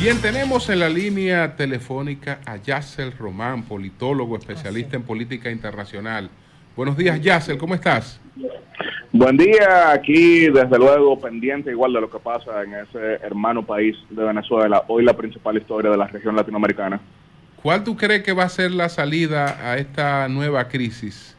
Bien, tenemos en la línea telefónica a Yacel Román, politólogo, especialista en política internacional. Buenos días, Yacel, ¿cómo estás? Buen día, aquí desde luego pendiente igual de lo que pasa en ese hermano país de Venezuela, hoy la principal historia de la región latinoamericana. ¿Cuál tú crees que va a ser la salida a esta nueva crisis?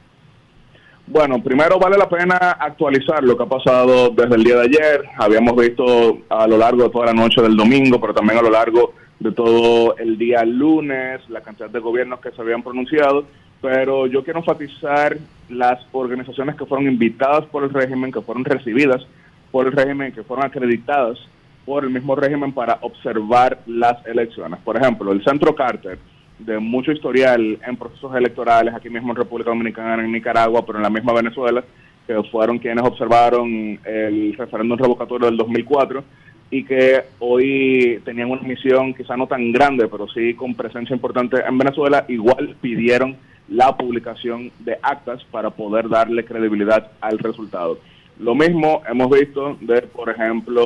Bueno, primero vale la pena actualizar lo que ha pasado desde el día de ayer. Habíamos visto a lo largo de toda la noche del domingo, pero también a lo largo de todo el día lunes, la cantidad de gobiernos que se habían pronunciado. Pero yo quiero enfatizar las organizaciones que fueron invitadas por el régimen, que fueron recibidas por el régimen, que fueron acreditadas por el mismo régimen para observar las elecciones. Por ejemplo, el Centro Carter, de mucho historial en procesos electorales aquí mismo en República Dominicana, en Nicaragua, pero en la misma Venezuela, que fueron quienes observaron el referéndum revocatorio del 2004 y que hoy tenían una misión quizá no tan grande, pero sí con presencia importante en Venezuela, igual pidieron la publicación de actas para poder darle credibilidad al resultado. Lo mismo hemos visto de, por ejemplo,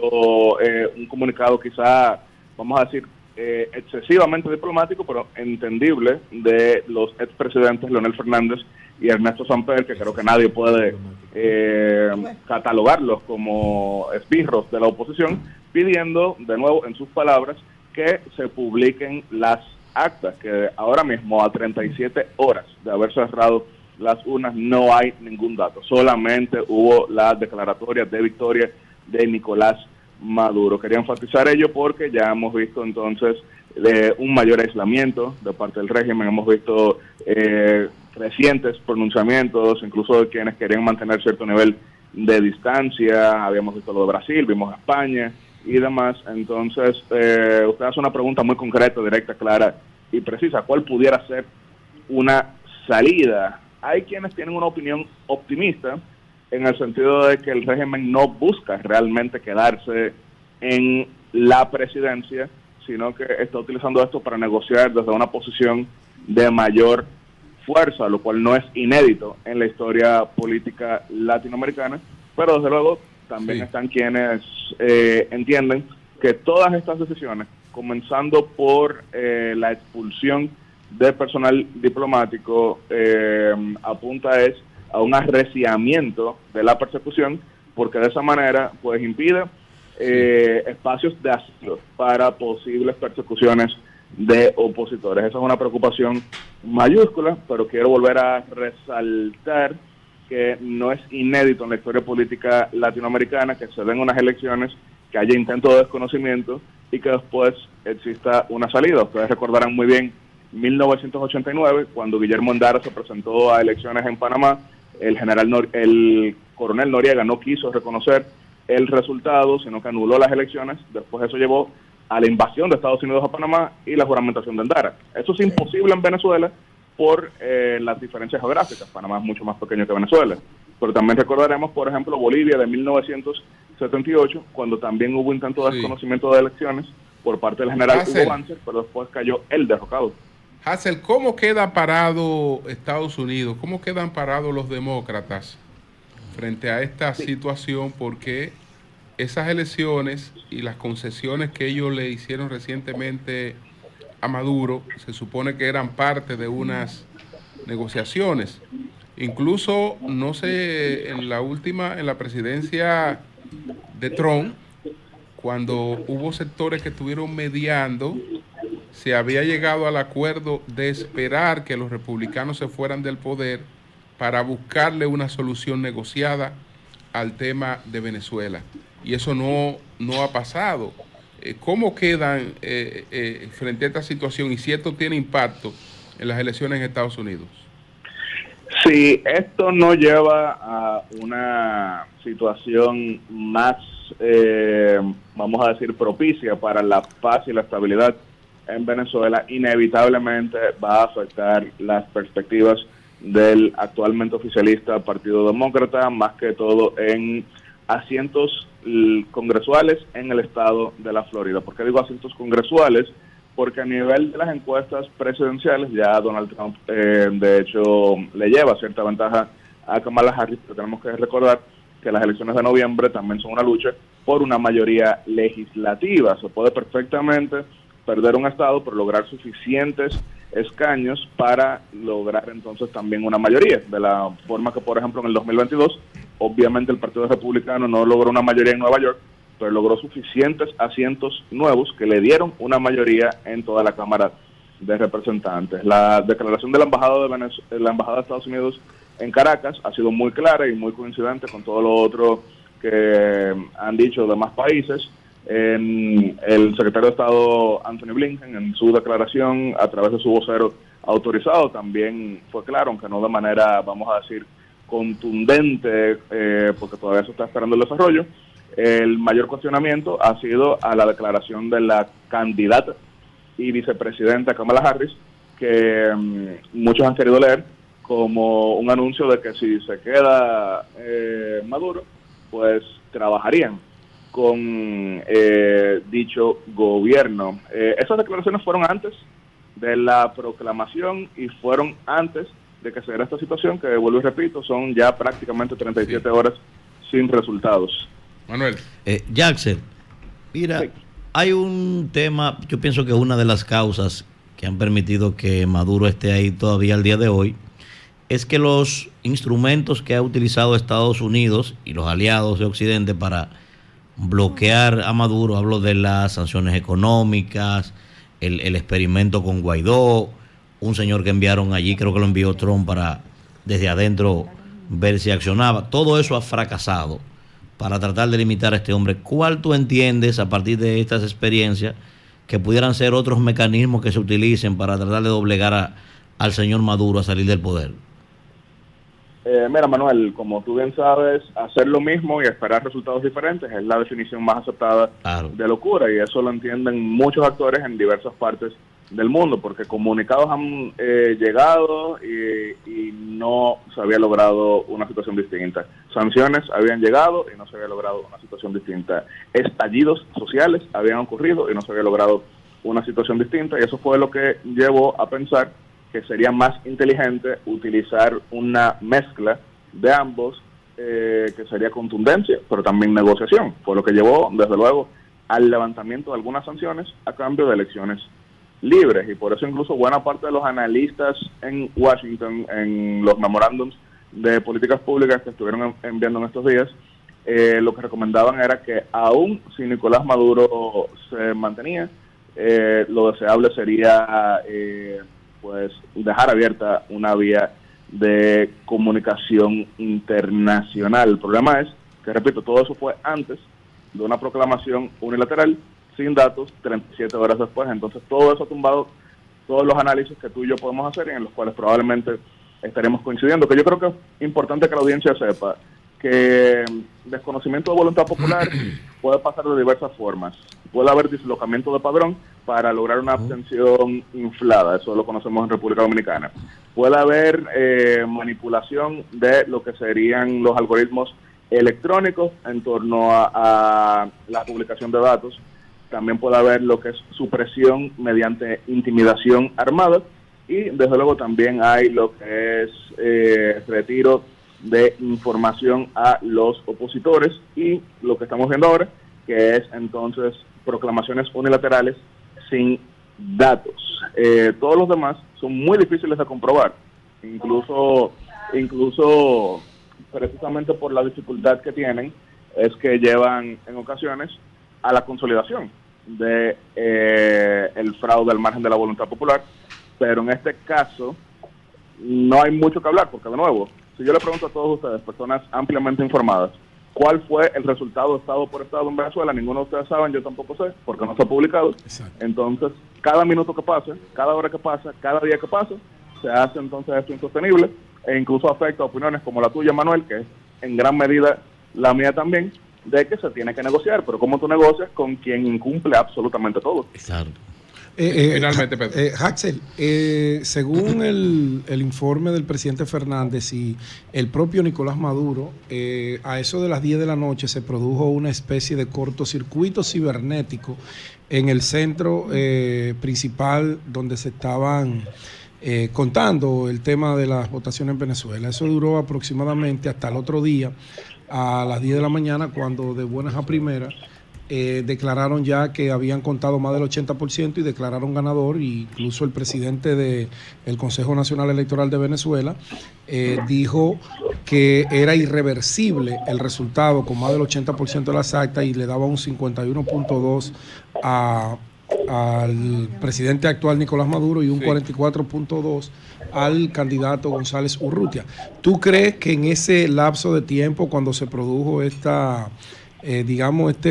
un comunicado quizá, vamos a decir, excesivamente diplomático, pero entendible, de los expresidentes Leonel Fernández y Ernesto Samper, que creo que nadie puede catalogarlos como esbirros de la oposición, pidiendo, de nuevo, en sus palabras, que se publiquen las actas, que ahora mismo a 37 horas de haber cerrado las urnas no hay ningún dato, solamente hubo las declaratorias de victoria de Nicolás Maduro. Quería enfatizar ello porque ya hemos visto entonces un mayor aislamiento de parte del régimen, hemos visto recientes pronunciamientos, incluso de quienes querían mantener cierto nivel de distancia, habíamos visto lo de Brasil, vimos España y demás. Entonces, usted hace una pregunta muy concreta, directa, clara y precisa. ¿Cuál pudiera ser una salida? Hay quienes tienen una opinión optimista en el sentido de que el régimen no busca realmente quedarse en la presidencia, sino que está utilizando esto para negociar desde una posición de mayor fuerza, lo cual no es inédito en la historia política latinoamericana, pero desde luego también están quienes entienden que todas estas decisiones, comenzando por la expulsión de personal diplomático, apunta a un arreciamiento de la persecución, porque de esa manera pues impide espacios de asilo para posibles persecuciones de opositores. Esa es una preocupación mayúscula, pero quiero volver a resaltar que no es inédito en la historia política latinoamericana que se den unas elecciones, que haya intento de desconocimiento y que después exista una salida. Ustedes recordarán muy bien 1989, cuando Guillermo Endara se presentó a elecciones en Panamá, el coronel Noriega no quiso reconocer el resultado, sino que anuló las elecciones. Después eso llevó a la invasión de Estados Unidos a Panamá y la juramentación de Endara. Eso es imposible en Venezuela por las diferencias geográficas. Panamá es mucho más pequeño que Venezuela. Pero también recordaremos, por ejemplo, Bolivia de 1978, cuando también hubo intento de desconocimiento de elecciones por parte del general Hugo Banzer, pero después cayó el derrocado. Hazel, ¿cómo queda parado Estados Unidos? ¿Cómo quedan parados los demócratas frente a esta situación? Porque esas elecciones y las concesiones que ellos le hicieron recientemente a Maduro se supone que eran parte de unas negociaciones. Incluso, no sé, en la presidencia de Trump, cuando hubo sectores que estuvieron mediando, se había llegado al acuerdo de esperar que los republicanos se fueran del poder para buscarle una solución negociada al tema de Venezuela. Y eso no ha pasado. ¿Cómo quedan frente a esta situación y si esto tiene impacto en las elecciones en Estados Unidos? Si esto no lleva a una situación más, vamos a decir, propicia para la paz y la estabilidad en Venezuela, inevitablemente va a afectar las perspectivas del actualmente oficialista Partido Demócrata, más que todo en asientos congresuales en el estado de la Florida. ¿Por qué digo asientos congresuales? Porque a nivel de las encuestas presidenciales ya Donald Trump de hecho le lleva cierta ventaja a Kamala Harris, pero tenemos que recordar que las elecciones de noviembre también son una lucha por una mayoría legislativa. Se puede perfectamente perder un estado, pero lograr suficientes escaños para lograr entonces también una mayoría, de la forma que, por ejemplo, en el 2022, obviamente el Partido Republicano no logró una mayoría en Nueva York, pero logró suficientes asientos nuevos que le dieron una mayoría en toda la Cámara de Representantes. La declaración de la Embajada la Embajada de Estados Unidos en Caracas ha sido muy clara y muy coincidente con todo lo otro que han dicho demás países. El secretario de Estado Anthony Blinken, en su declaración a través de su vocero autorizado, también fue claro, aunque no de manera, vamos a decir, contundente, porque todavía se está esperando el desarrollo. El mayor cuestionamiento ha sido a la declaración de la candidata y vicepresidenta Kamala Harris, que muchos han querido leer como un anuncio de que si se queda Maduro, pues trabajarían con dicho gobierno. Esas declaraciones fueron antes de la proclamación y fueron antes de que se diera esta situación, que vuelvo y repito, son ya prácticamente 37 horas sin resultados. Manuel. Jackson, mira, sí. Hay un tema, yo pienso que una de las causas que han permitido que Maduro esté ahí todavía al día de hoy es que los instrumentos que ha utilizado Estados Unidos y los aliados de Occidente para bloquear a Maduro, hablo de las sanciones económicas, el experimento con Guaidó, un señor que enviaron allí, creo que lo envió Trump para desde adentro ver si accionaba, todo eso ha fracasado para tratar de limitar a este hombre. ¿Cuál tú entiendes a partir de estas experiencias que pudieran ser otros mecanismos que se utilicen para tratar de doblegar al señor Maduro a salir del poder? Mira, Manuel, como tú bien sabes, hacer lo mismo y esperar resultados diferentes es la definición más aceptada de locura, y eso lo entienden muchos actores en diversas partes del mundo, porque comunicados han llegado y no se había logrado una situación distinta. Sanciones habían llegado y no se había logrado una situación distinta. Estallidos sociales habían ocurrido y no se había logrado una situación distinta, y eso fue lo que llevó a pensar que sería más inteligente utilizar una mezcla de ambos, que sería contundencia, pero también negociación, por lo que llevó, desde luego, al levantamiento de algunas sanciones a cambio de elecciones libres, y por eso incluso buena parte de los analistas en Washington, en los memorándums de políticas públicas que estuvieron enviando en estos días, lo que recomendaban era que aún si Nicolás Maduro se mantenía, lo deseable sería pues dejar abierta una vía de comunicación internacional. El problema es que, repito, todo eso fue antes de una proclamación unilateral, sin datos, 37 horas después. Entonces todo eso ha tumbado todos los análisis que tú y yo podemos hacer, y en los cuales probablemente estaremos coincidiendo. Que yo creo que es importante que la audiencia sepa que desconocimiento de voluntad popular puede pasar de diversas formas. Puede haber dislocamiento de padrón para lograr una abstención inflada, eso lo conocemos en República Dominicana. Puede haber manipulación de lo que serían los algoritmos electrónicos en torno a la publicación de datos. También puede haber lo que es supresión mediante intimidación armada, y desde luego también hay lo que es retiro de información a los opositores, y lo que estamos viendo ahora, que es entonces proclamaciones unilaterales sin datos. Todos los demás son muy difíciles de comprobar, incluso precisamente por la dificultad que tienen, es que llevan en ocasiones a la consolidación de el fraude al margen de la voluntad popular. Pero en este caso no hay mucho que hablar, porque de nuevo, si yo le pregunto a todos ustedes, personas ampliamente informadas, ¿cuál fue el resultado estado por estado en Venezuela? Ninguno de ustedes saben, yo tampoco sé, porque no está publicado. Exacto. Entonces, cada minuto que pase, cada hora que pasa, cada día que pasa, se hace entonces esto insostenible, e incluso afecta a opiniones como la tuya, Manuel, que es en gran medida la mía también, de que se tiene que negociar, pero ¿cómo tú negocias con quien incumple absolutamente todo? Exacto. Finalmente, Pedro. Haxel, según el informe del presidente Fernández y el propio Nicolás Maduro, a eso de las 10 de la noche se produjo una especie de cortocircuito cibernético en el centro principal donde se estaban contando el tema de las votaciones en Venezuela. Eso duró aproximadamente hasta el otro día, a las 10 de la mañana, cuando de buenas a primeras declararon ya que habían contado más del 80% y declararon ganador, e incluso el presidente del Consejo Nacional Electoral de Venezuela dijo que era irreversible el resultado con más del 80% de las actas y le daba un 51.2 al presidente actual Nicolás Maduro y un 44.2 al candidato González Urrutia. ¿Tú crees que en ese lapso de tiempo, cuando se produjo este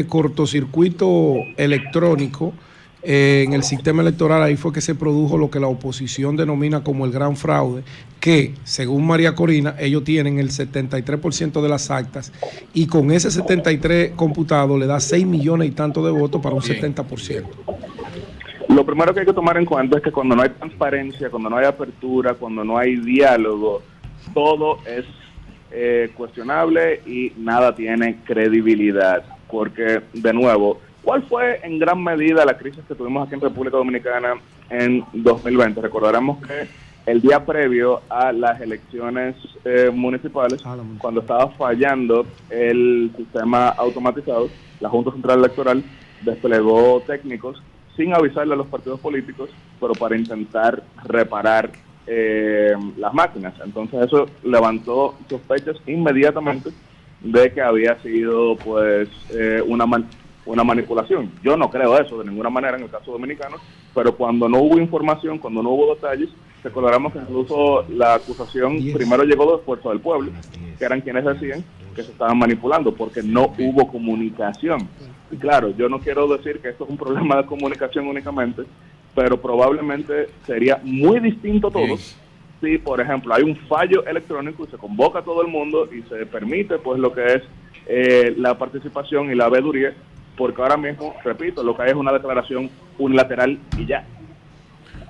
cortocircuito electrónico en el sistema electoral, ahí fue que se produjo lo que la oposición denomina como el gran fraude, que según María Corina, ellos tienen el 73% de las actas y con ese 73 computado le da 6 millones y tanto de votos para un 70%? Lo primero que hay que tomar en cuenta es que cuando no hay transparencia, cuando no hay apertura, cuando no hay diálogo, todo es cuestionable y nada tiene credibilidad. Porque, de nuevo, ¿cuál fue en gran medida la crisis que tuvimos aquí en República Dominicana en 2020? Recordaremos que el día previo a las elecciones municipales, cuando estaba fallando el sistema automatizado, la Junta Central Electoral desplegó técnicos sin avisarle a los partidos políticos, pero para intentar reparar las máquinas. Entonces eso levantó sospechas inmediatamente de que había sido pues una manipulación. Yo no creo eso de ninguna manera en el caso dominicano, pero cuando no hubo información, cuando no hubo detalles, recordamos que incluso la acusación primero llegó de Fuerza del Pueblo, que eran quienes decían que se estaban manipulando, porque no hubo comunicación. Y claro, yo no quiero decir que esto es un problema de comunicación únicamente, pero probablemente sería muy distinto todo si, por ejemplo, hay un fallo electrónico y se convoca a todo el mundo y se permite pues lo que es la participación y la veeduría, porque ahora mismo, repito, lo que hay es una declaración unilateral y ya.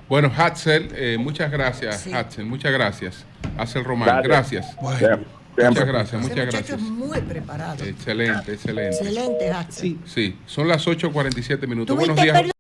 Bueno, Hatzel, muchas gracias, Hatzel, muchas gracias. Hatzel Román, gracias. Bueno. Muchas gracias, muchas gracias. Es muy preparado. Excelente, excelente. Excelente, Hatzel. Sí, son las 8:47 minutos. ¿Tuviste Buenos días.